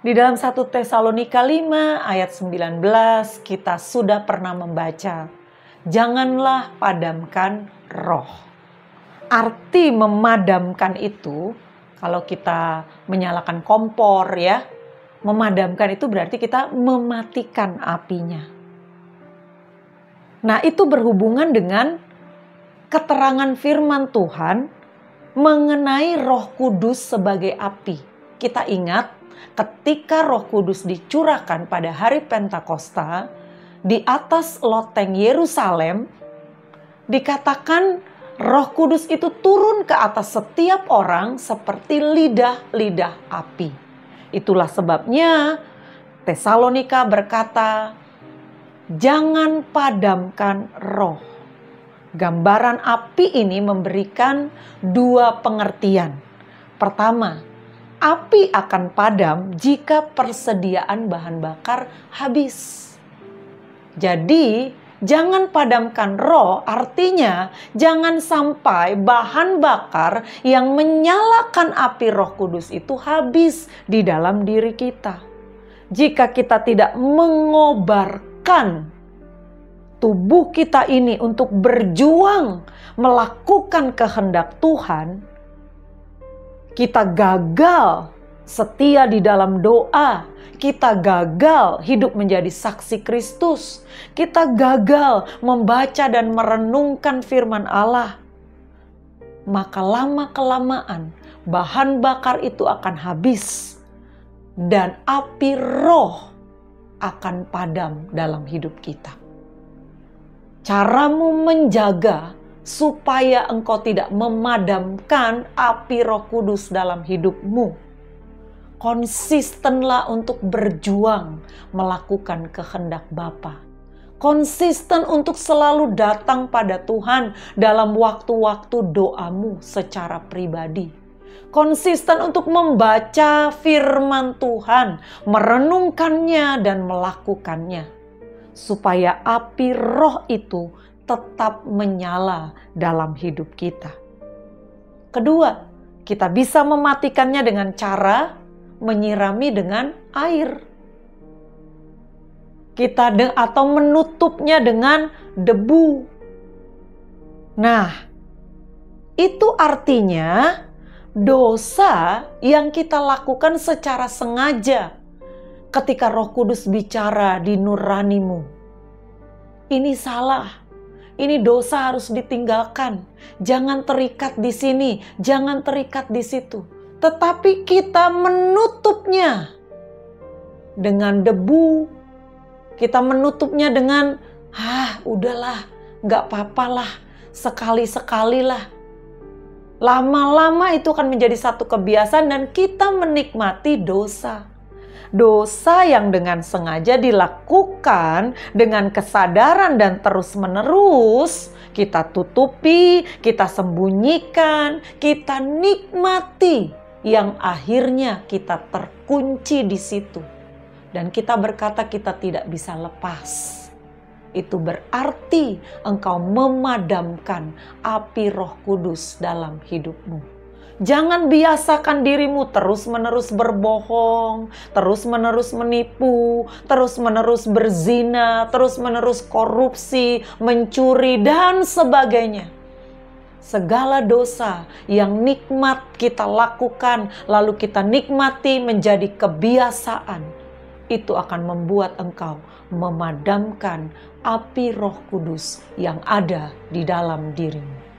Di dalam 1 Tesalonika 5 ayat 19 kita sudah pernah membaca, janganlah padamkan roh. Arti memadamkan itu, kalau kita menyalakan kompor ya, memadamkan itu berarti kita mematikan apinya. Nah, itu berhubungan dengan keterangan firman Tuhan mengenai Roh Kudus sebagai api. Kita ingat ketika Roh Kudus dicurahkan pada hari Pentakosta di atas loteng Yerusalem, dikatakan Roh Kudus itu turun ke atas setiap orang seperti lidah-lidah api. Itulah sebabnya Tesalonika berkata, jangan padamkan roh. Gambaran api ini memberikan dua pengertian. Pertama, api akan padam jika persediaan bahan bakar habis. Jadi, jangan padamkan roh artinya jangan sampai bahan bakar yang menyalakan api Roh Kudus itu habis di dalam diri kita. Jika kita tidak mengobarkan tubuh kita ini untuk berjuang melakukan kehendak Tuhan, kita gagal setia di dalam doa, kita gagal hidup menjadi saksi Kristus, kita gagal membaca dan merenungkan firman Allah, maka lama-kelamaan bahan bakar itu akan habis dan api roh akan padam dalam hidup kita. Caramu menjaga supaya engkau tidak memadamkan api Roh Kudus dalam hidupmu. Konsistenlah untuk berjuang melakukan kehendak Bapa. Konsisten untuk selalu datang pada Tuhan dalam waktu-waktu doamu secara pribadi. Konsisten untuk membaca firman Tuhan, merenungkannya dan melakukannya. Supaya api roh itu tetap menyala dalam hidup kita. Kedua, kita bisa mematikannya dengan cara menyirami dengan air. Atau menutupnya dengan debu. Nah, itu artinya dosa yang kita lakukan secara sengaja ketika Roh Kudus bicara di nuranimu. Ini salah. Ini dosa harus ditinggalkan. Jangan terikat di sini, jangan terikat di situ. Tetapi kita menutupnya dengan debu. Kita menutupnya dengan, udahlah, gak apa-apalah, sekali-sekalilah. Lama-lama itu akan menjadi satu kebiasaan dan kita menikmati dosa. Dosa yang dengan sengaja dilakukan dengan kesadaran dan terus-menerus, kita tutupi, kita sembunyikan, kita nikmati, yang akhirnya kita terkunci di situ. Dan kita berkata kita tidak bisa lepas. Itu berarti engkau memadamkan api Roh Kudus dalam hidupmu. Jangan biasakan dirimu terus-menerus berbohong, terus-menerus menipu, terus-menerus berzina, terus-menerus korupsi, mencuri, dan sebagainya. Segala dosa yang nikmat kita lakukan, lalu kita nikmati menjadi kebiasaan, itu akan membuat engkau memadamkan api Roh Kudus yang ada di dalam dirimu.